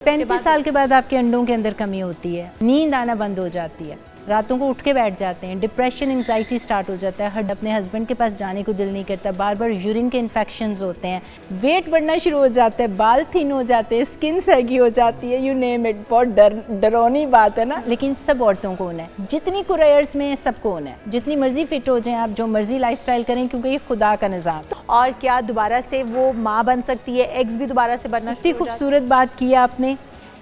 35 साल के बाद आपके अंडों के अंदर कमी होती है, नींद आना बंद हो जाती है, रातों को उठ के बैठ जाते हैं, डिप्रेशन एंजाइटी स्टार्ट हो जाता है, अपने हस्बैंड के पास जाने को दिल नहीं करता, बार बार यूरिन के इन्फेक्शंस होते हैं, वेट बढ़ना शुरू हो जाता है, बाल थिन हो जाते हैं, स्किन सैगी हो जाती है, यू नेम इट। बहुत डरावनी बात है ना, लेकिन सब औरतों को होना है, जितनी कुरैयर्स में सबको होना है, जितनी मर्जी फिट हो जाएं आप, जो मर्जी लाइफस्टाइल करें, क्योंकि ये खुदा का निज़ाम। और क्या दोबारा से वो माँ बन सकती है, एग्स भी दोबारा से बनना? इतनी खूबसूरत बात की आपने।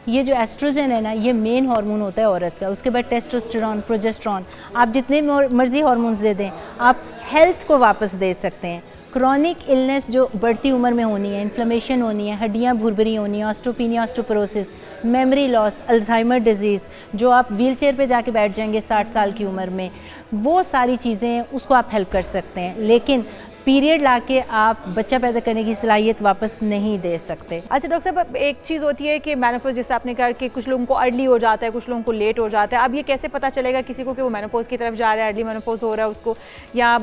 ये जो एस्ट्रोजन है ना, ये मेन हार्मोन होता है औरत का, उसके बाद टेस्टोस्टेरोन, प्रोजेस्टेरोन, आप जितने मर्जी हार्मोन्स दे दें, आप हेल्थ को वापस दे सकते हैं। क्रॉनिक इलनेस जो बढ़ती उम्र में होनी है, इन्फ्लेमेशन होनी है, हड्डियाँ भुरभुरी होनी है, osteopenia, osteoporosis, memory loss, Alzheimer disease, जो आप व्हील चेयर पर जाके बैठ जाएंगे 60 साल की उम्र में, वो सारी चीज़ें उसको आप हेल्प कर सकते हैं। लेकिन पीरियड लाके आप बच्चा पैदा करने की सलाहियत वापस नहीं दे सकते। अच्छा डॉक्टर साहब, एक चीज़ होती है कि मेनोपॉज, जैसे आपने कहा कि कुछ लोगों को अर्ली हो जाता है, कुछ लोगों को लेट हो जाता है। अब ये कैसे पता चलेगा किसी को कि वो मेनोपॉज की तरफ जा रहा है, अर्ली मेनोपॉज हो रहा है उसको, या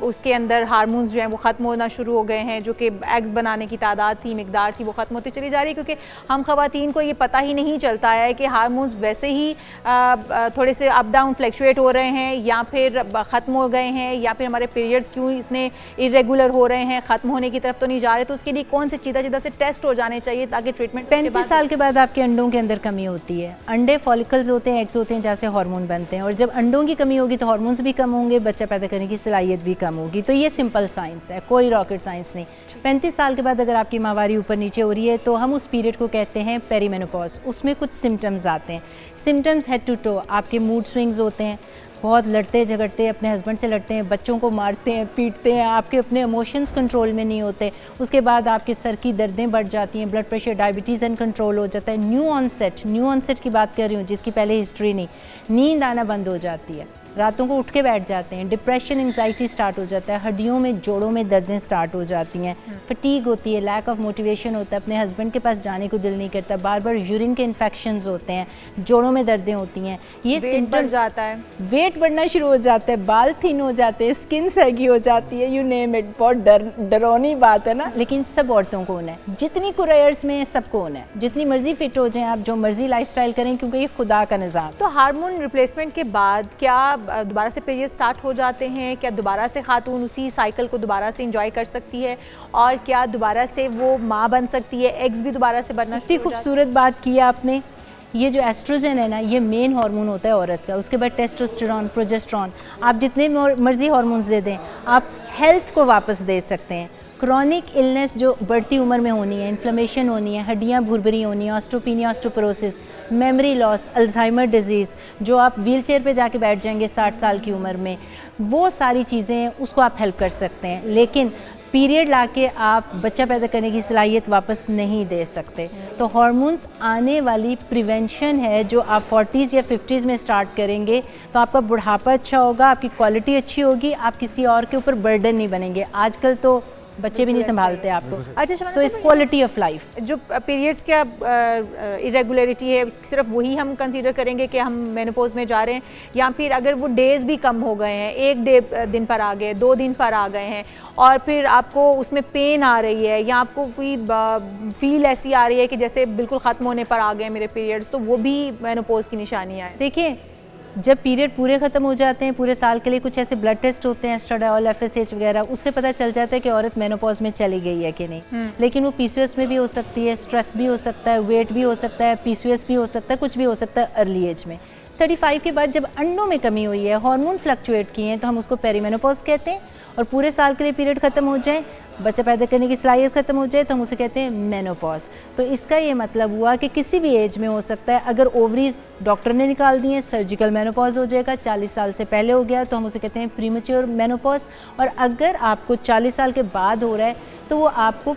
उसके अंदर हार्मोन्स जो हैं वो ख़त्म होना शुरू हो गए हैं, जो कि एग्स बनाने की तादाद थी, मिकदार थी, वो ख़त्म होती चली जा रही है? क्योंकि हम ख़वातीन को ये पता ही नहीं चलता है कि हार्मोन्स वैसे ही थोड़े से अप डाउन फ्लक्चुएट हो रहे हैं, या फिर ख़त्म हो गए हैं, या फिर हमारे पीरियड्स क्यों इतने इरेगुलर हो रहे हैं, खत्म होने की तरफ तो नहीं जा रहे। तो उसके लिए कौन से सीधा से टेस्ट हो जाने चाहिए ताकि ट्रीटमेंट? 35 साल के बाद आपके अंडों के अंदर कमी होती है, अंडे फॉलिकल्स होते हैं, एग्स होते हैं, जहाँ से हार्मोन बनते हैं, और जब अंडों की कमी होगी तो हार्मोन्स भी कम होंगे, बच्चा पैदा करने की सलाहियत भी कम होगी। तो ये सिंपल साइंस है, कोई रॉकेट साइंस नहीं। 35 साल के बाद अगर आपकी माहवारी ऊपर नीचे हो रही है तो हम उस पीरियड को कहते हैं पेरीमेनोपॉज। उसमें कुछ सिम्टम्स आते हैं, सिम्टम्स हेड टू टो। आपके मूड स्विंग्स होते हैं, बहुत लड़ते झगड़ते, अपने हस्बैंड से लड़ते हैं, बच्चों को मारते हैं, पीटते हैं, आपके अपने इमोशंस कंट्रोल में नहीं होते। उसके बाद आपके सर की दर्दें बढ़ जाती हैं, ब्लड प्रेशर, डायबिटीज़ अनकंट्रोल हो जाता है। न्यू ऑनसेट की बात कर रही हूँ, जिसकी पहले हिस्ट्री नहीं, नींद आना बंद हो जाती है, रातों को उठ के बैठ जाते हैं, डिप्रेशन एंजाइटी स्टार्ट हो जाता है, हड्डियों में, जोड़ों में दर्दें स्टार्ट हो जाती हैं, फटीग होती है, लैक ऑफ मोटिवेशन होता है, अपने हस्बैंड के पास जाने को दिल नहीं करता, बार बार यूरिन के इन्फेक्शंस होते हैं, जोड़ों में दर्दें होती हैं, ये सिम्टम्स जाता है, वेट बढ़ना शुरू हो जाता है, बाल थिन हो जाते हैं, स्किन सैगी हो जाती है, यू नेम इट। बहुत डरावनी बात है ना, लेकिन सब औरतों को होना है, जितनी कुरैयर्स में सबको होना है, जितनी मर्जी फिट हो जाएं आप, जो मर्जी लाइफस्टाइल करें, क्योंकि ये खुदा का निज़ाम। तो हार्मोन रिप्लेसमेंट के बाद क्या दोबारा से पीरियड स्टार्ट हो जाते हैं? क्या दोबारा से खातून उसी साइकिल को दोबारा से एंजॉय कर सकती है? और क्या दोबारा से वो माँ बन सकती है, एग्स भी दोबारा से बनना? इतनी खूबसूरत बात की आपने। ये जो एस्ट्रोजन है ना, ये मेन हार्मोन होता है औरत का, उसके बाद टेस्टोस्टेरोन, प्रोजेस्टेरोन, आप जितने मर्जी हार्मोन्स दे दें, आप हेल्थ को वापस दे सकते हैं। क्रॉनिक इलनेस जो बढ़ती उम्र में होनी है, इन्फ्लेमेशन होनी है, हड्डियाँ भुरभुरी होनी है, osteopenia, osteoporosis, memory loss, Alzheimer disease, जो आप व्हील चेयर पर जाके बैठ जाएंगे 60 साल की उम्र में, वो सारी चीज़ें उसको आप हेल्प कर सकते हैं। लेकिन पीरियड लाके आप बच्चा पैदा करने की सलाहियत वापस नहीं दे सकते। तो हार्मोन्स आने वाली प्रिवेंशन है, जो आप 40s या 50s में स्टार्ट करेंगे तो आपका बुढ़ापा अच्छा होगा, आपकी क्वालिटी अच्छी होगी, आप किसी और के ऊपर बर्डन नहीं बनेंगे। आजकल तो बच्चे भी नहीं संभालते आपको। अच्छा, सो इस क्वालिटी ऑफ लाइफ, जो पीरियड्स क्या इरेगुलरिटी है, सिर्फ वही हम कंसीडर करेंगे कि हम मेनोपॉज में जा रहे हैं, या फिर अगर वो डेज़ भी कम हो गए हैं, एक दिन पर आ गए, 2 दिन पर आ गए हैं, और फिर आपको उसमें पेन आ रही है, या आपको कोई फील ऐसी आ रही है कि जैसे बिल्कुल ख़त्म होने पर आ गए मेरे पीरियड्स, तो वो भी मेनोपॉज की निशानियाँ हैं? देखिए, जब पीरियड पूरे ख़त्म हो जाते हैं पूरे साल के लिए, कुछ ऐसे ब्लड टेस्ट होते हैं, एस्ट्राडायोल, FSH वगैरह, उससे पता चल जाता है कि औरत मेनोपॉज में चली गई है कि नहीं। लेकिन वो PCOS में भी हो सकती है, स्ट्रेस भी हो सकता है, वेट भी हो सकता है, PCOS भी हो सकता है, कुछ भी हो सकता है अर्ली एज में। 35 के बाद जब अंडों में कमी हुई है, हार्मोन फ्लक्चुएट किए हैं, तो हम उसको पेरीमेनोपॉज कहते हैं। और पूरे साल के लिए पीरियड ख़त्म हो जाए, बच्चा पैदा करने की सलाहियत ख़त्म हो जाए, तो हम उसे कहते हैं मेनोपॉज। तो इसका ये मतलब हुआ कि किसी भी एज में हो सकता है। अगर ओवरीज डॉक्टर ने निकाल दी हैं, सर्जिकल मेनोपॉज हो जाएगा। 40 साल से पहले हो गया तो हम उसे कहते हैं प्रीमेच्योर मेनोपॉज। और अगर आपको 40 साल के बाद हो रहा है तो वो आपको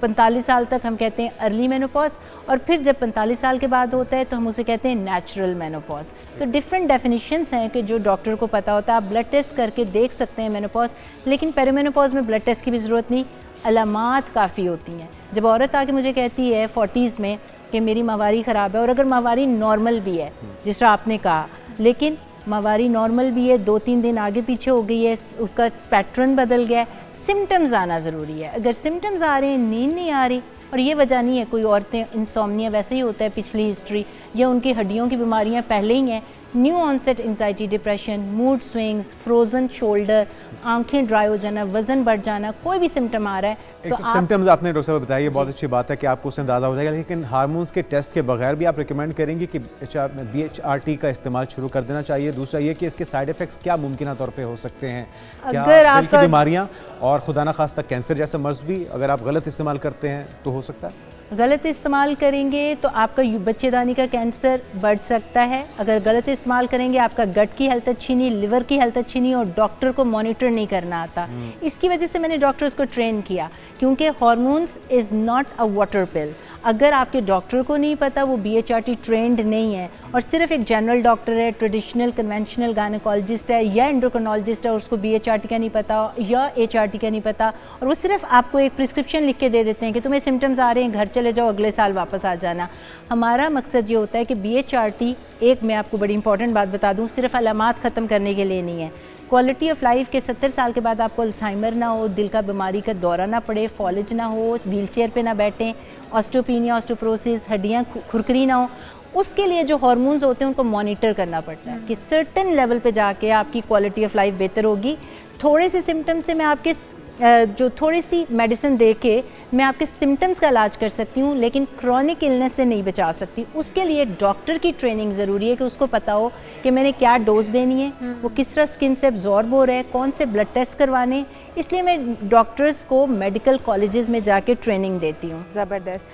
45 साल तक हम कहते हैं अर्ली मेनोपॉज, और फिर जब 45 साल के बाद होता है तो हम उसे कहते हैं नेचुरल मेनोपॉज। तो डिफरेंट डेफिनेशंस हैं कि जो डॉक्टर को पता होता है। आप ब्लड टेस्ट करके देख सकते हैं मेनोपॉज, लेकिन पेरीमेनोपॉज में ब्लड टेस्ट की भी ज़रूरत नहीं, अलामात काफ़ी होती हैं। जब औरत आके मुझे कहती है 40s में कि मेरी माहवारी ख़राब है, और अगर माहवारी नॉर्मल भी है जिस तरह आपने कहा, लेकिन माहवारी नॉर्मल भी है, 2-3 दिन आगे पीछे हो गई है, उसका पैटर्न बदल गया है, सिम्टम्स आना ज़रूरी है। अगर सिम्टम्स आ रहे हैं, नींद नहीं आ रही, और ये वजह नहीं है कोई औरतें इंसोम्निया वैसे ही होता है पिछली हिस्ट्री, या उनकी हड्डियों की बीमारियां पहले ही हैं। New onset anxiety, depression, mood swings, frozen shoulder, आंखें ड्राई हो जाना, वजन बढ़ जाना, कोई भी सिम्टम आ रहा है एक तो सिम्टम्स आपने डॉक्टर साहब बताइए, बहुत अच्छी बात है कि आपको उससे अंदाज़ा हो जाएगा, लेकिन हार्मोन्स के टेस्ट के बगैर भी आप रिकमेंड करेंगे कि BHRT का इस्तेमाल शुरू कर देना चाहिए? दूसरा ये कि इसके साइड इफ़ेक्ट्स क्या मुमकिन तौर पे हो सकते हैं? क्या दिल की बीमारियां और खुदा न खास्ता कैंसर जैसा मर्ज भी अगर आप गलत इस्तेमाल करते हैं तो हो सकता है? गलत इस्तेमाल करेंगे तो आपका बच्चेदानी का कैंसर बढ़ सकता है। अगर गलत इस्तेमाल करेंगे आपका गट की हेल्थ अच्छी नहीं, लिवर की हेल्थ अच्छी नहीं, और डॉक्टर को मॉनिटर नहीं करना आता। इसकी वजह से मैंने डॉक्टर्स को ट्रेन किया, क्योंकि hormones is not a water pill. अगर आपके डॉक्टर को नहीं पता, वो BHRT ट्रेंड नहीं है, और सिर्फ एक जनरल डॉक्टर है, ट्रेडिशनल कन्वेंशनल गायनेकोलॉजिस्ट है या एंडोक्रिनोलॉजिस्ट है, उसको BHRT का नहीं पता या HRT का नहीं पता, और वो सिर्फ आपको एक प्रिस्क्रिप्शन लिख के दे देते हैं कि तुम्हें सिम्टम्स आ रहे हैं, घर चले जाओ, अगले साल वापस आ जाना। हमारा मकसद ये होता है कि BHRT, एक मैं आपको बड़ी इंपॉर्टेंट बात बता दूँ, सिर्फ अलामात ख़त्म करने के लिए नहीं है। क्वालिटी ऑफ लाइफ के 70 साल के बाद आपको अल्जाइमर ना हो, दिल का बीमारी का दौरा ना पड़े, फॉलेज ना हो, व्हीलचेयर पे ना बैठें, ऑस्टियोपीनिया, ऑस्टियोपोरोसिस, हड्डियाँ खुरखरी ना हो, उसके लिए जो हार्मोन्स होते हैं उनको मॉनिटर करना पड़ता है कि सर्टेन लेवल पे जाके आपकी क्वालिटी ऑफ लाइफ बेहतर होगी। थोड़े से सिम्टम्स से मैं आपके जो थोड़ी सी मेडिसिन दे के मैं आपके सिम्टम्स का इलाज कर सकती हूँ, लेकिन क्रॉनिक इलनेस से नहीं बचा सकती। उसके लिए एक डॉक्टर की ट्रेनिंग ज़रूरी है कि उसको पता हो कि मैंने क्या डोज देनी है, वो किस तरह स्किन से एब्जॉर्ब हो रहा है, कौन से ब्लड टेस्ट करवाने। इसलिए मैं डॉक्टर्स को मेडिकल कॉलेजेस में जाके ट्रेनिंग देती हूँ। ज़बरदस्त।